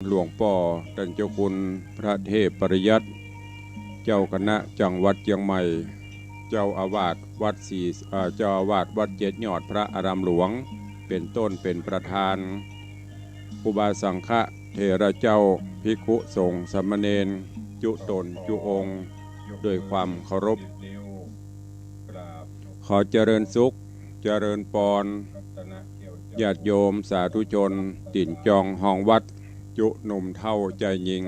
หลวงพ่อท่านเจ้าคุณพระเทพปริยัติเจ้าคณะจังหวัดเชียงใหม่เจ้าอาวาสวัดเจ้าอาวาสวัดเจ็ดยอดพระอารามหลวงเป็นต้นเป็นประธานครูบาสังฆเถระเจ้าภิกขุสงฆ์สามเณรจุตนจุองค์ด้วยความเคารพขอเจริญสุขเจริญปอนญาติโยมสาธุชนติ่นจองห้องวัดจุหนุ่มเท่าใจยิง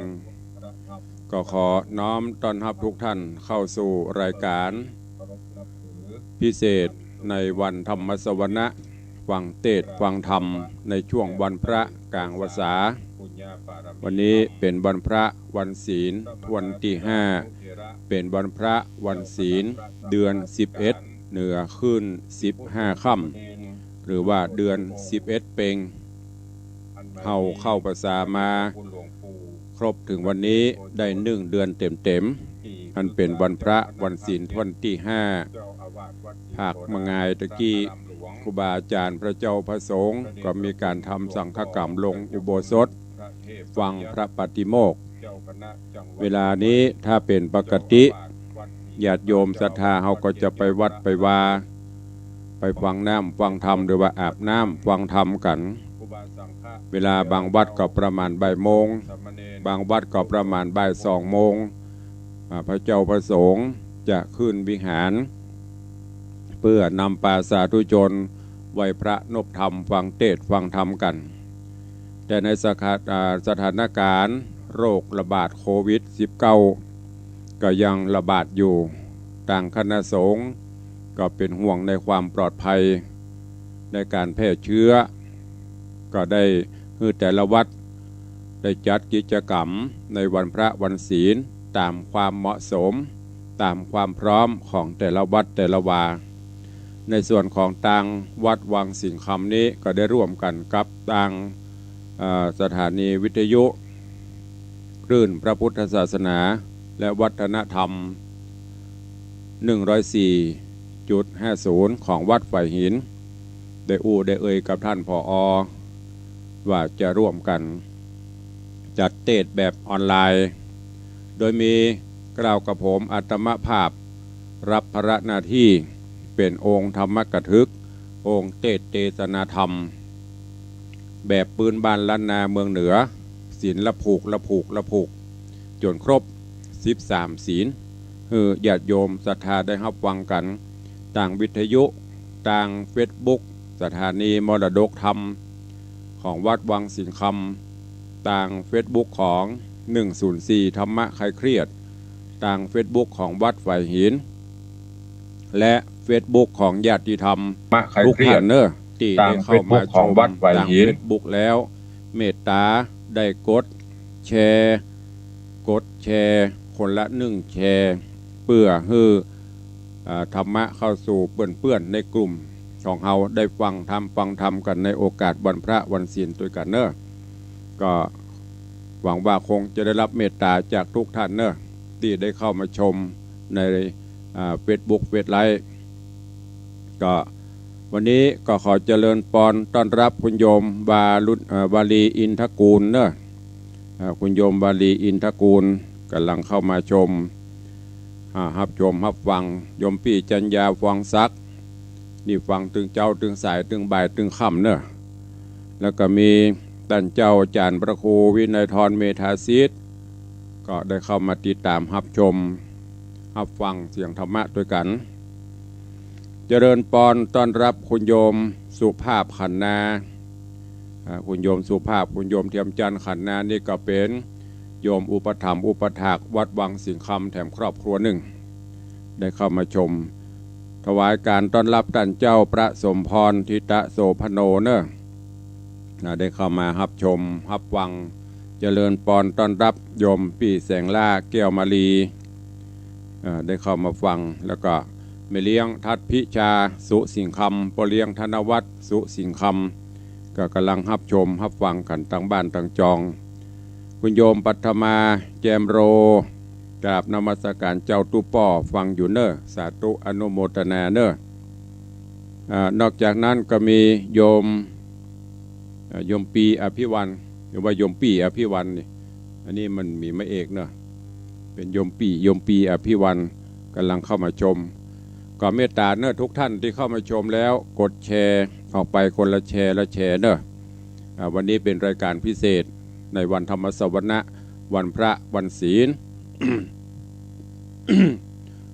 ก็ขอน้อมต้อนรับทุกท่านเข้าสู่รายการพิเศษในวันธรรมสวนะฟังเทศน์ฟังธรรมในช่วงวันพระกลางวสาวันนี้เป็นวันพระวันศีลวันที่5เป็นวันพระวันศีลเดือน11เหนือขึ้น15ค่ำหรือว่าเดือน11เพ็งเข้าภาษามาครบถึงวันนี้ได้1 เดือนเต็มอันเป็นวันพระวันศีลวันที่5ภาคมงายตะกี้ครูบาอาจารย์พระเจ้าพระสงฆ์ก็มีการทำสังฆกรรมลงอุโบสถฟังพระปฏิโมกข์เวลานี้ถ้าเป็นปกติญาติโยมศรัทธาเขาก็จะไปวัดไปวาไปฟังน้ำฟังธรรมหรือว่าอาบน้ำฟังธรรมกันเวลาบางวัดก็ประมาณบ่ายโมงบางวัดก็ประมาณบ่าย2 โมงพระเจ้าพระสงฆ์จะขึ้นวิหารเพื่อนำปาสาธุชนไหว้พระนพธรรมฟังเทศน์ฟังธรรมกันแต่ในสถานการณ์โรคระบาดโควิด -19 ก็ยังระบาดอยู่ต่างคณะสงฆ์ก็เป็นห่วงในความปลอดภัยในการแพร่เชื้อก็ได้แต่ละวัดได้จัดกิจกรรมในวันพระวันศีลตามความเหมาะสมตามความพร้อมของแต่ละวัดแต่ละวาในส่วนของทางวัดวังสิงห์คำนี้ก็ได้ร่วมกันกับทางสถานีวิทยุคลื่นพระพุทธศาสนาและวัฒนธรรม 104.50 ของวัดฝ่ายหินได้เอ่ยกับท่านผอ.ว่าจะร่วมกันจัดเทศน์แบบออนไลน์โดยมีกล่าวกับผมอาตมภาพรับภาระหน้าที่เป็นองค์ธรรมกถึกองค์เทศนาธรรมแบบปืนบ้านล้านนาเมืองเหนือศีลละผูกจนครบ13ศีลญาติโยมศรัทธาได้รับฟังกันต่างวิทยุต่างเฟซบุ๊กสถานีมรดกธรรมของวัดวังสิงห์คำต่างเฟซบุ๊กของ104ธรรมะคลายเครียดต่างเฟซบุ๊กของวัดฝ่ายหินและเฟซบุ๊กของญาติธรรมทุกท่านที่ได้เข้ามาชมต่างเฟซบุ๊กแล้วเมตตาได้กดแชร์คนละ1 แชร์เพื่อให้ธรรมะเข้าสู่เพื่อนในกลุ่มของเราได้ฟังธรรมกันในโอกาสวันพระวันศีลด้วยกันก็หวังว่าคงจะได้รับเมตตาจากทุกท่านที่ได้เข้ามาชมในเฟซบุ๊กเฟซไลฟ์ก็วันนี้ก็ขอเจริญปอนต้อนรับคุณโยมวาลีอินทกูลคุณโยมวาลีอินทกูลกำลังเข้ามาชมรับฟังโยมพี่จัญญาฟังซักนี่ฟังตึงเจ้าตึงสายตึงบ่ายตึงค่ำแล้วก็มีท่านเจ้าอาจารย์พระครูวินัยธรเมธาศิษย์ก็ได้เข้ามาติดตามรับชมรับฟังเสียงธรรมะด้วยกันเจริญปอนต้อนรับคุณโยมสุภาพขันนาคุณโยมสุภาพคุณโยมเทียมจันทร์ขันนานี่ก็เป็นโยมอุปถัมภ์อุปถากวัดวังสิงห์คำแถมครอบครัวหนึ่งได้เข้ามาชมถวายการต้อนรับท่านเจ้าพระสมพรทิตะโสพโนได้เข้ามารับชมรับฟังเจริญปอนต้อนรับโยมพี่แสงล่าแก้วมาลีได้เข้ามาฟังแล้วก็แม่เลี้ยงทัดพิชาสุสิงห์คำพ่อเลี้ยงธนวัฒน์สุสิงห์คำก็กำลังรับชมรับฟังกันตั้งบ้านตั้งจองคุณโยมปัทมาแจมโรกราบนมัสการเจ้าตุป่อฟังอยู่สาธุอนุโมทนานอกจากนั้นก็มีโยมปีอภิวัน หรือว่าโยมปี่อภิวันนี่อันนี้มันมีมะเอกเนอะเป็นโยมปีอภิวันกำลังเข้ามาชมก็เมตตาเนอะทุกท่านที่เข้ามาชมแล้วกดแชร์ออกไปคนละแชร์เนอะวันนี้เป็นรายการพิเศษในวันธรรมสวนะวันพระวันศีล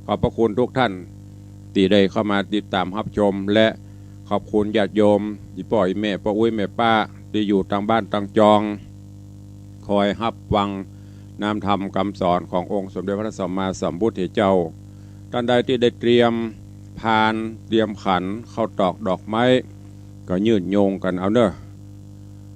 ขอบพระคุณทุกท่านที่ได้เข้ามาติดตามรับชมและขอบคุณญาติโยมอีป่อยแม่ป้าอุ้ยแม่ป้าที่อยู่ทางบ้านทางจองคอยรับฟังน้ำธรรมคำสอนขององค์สมเด็จพระสัมมาสัมพุทธเจ้าท่านใดที่ได้เตรียมพานเตรียมขันเข้าตอกดอกไม้ก็ยืดโยงกันเอาเนอะ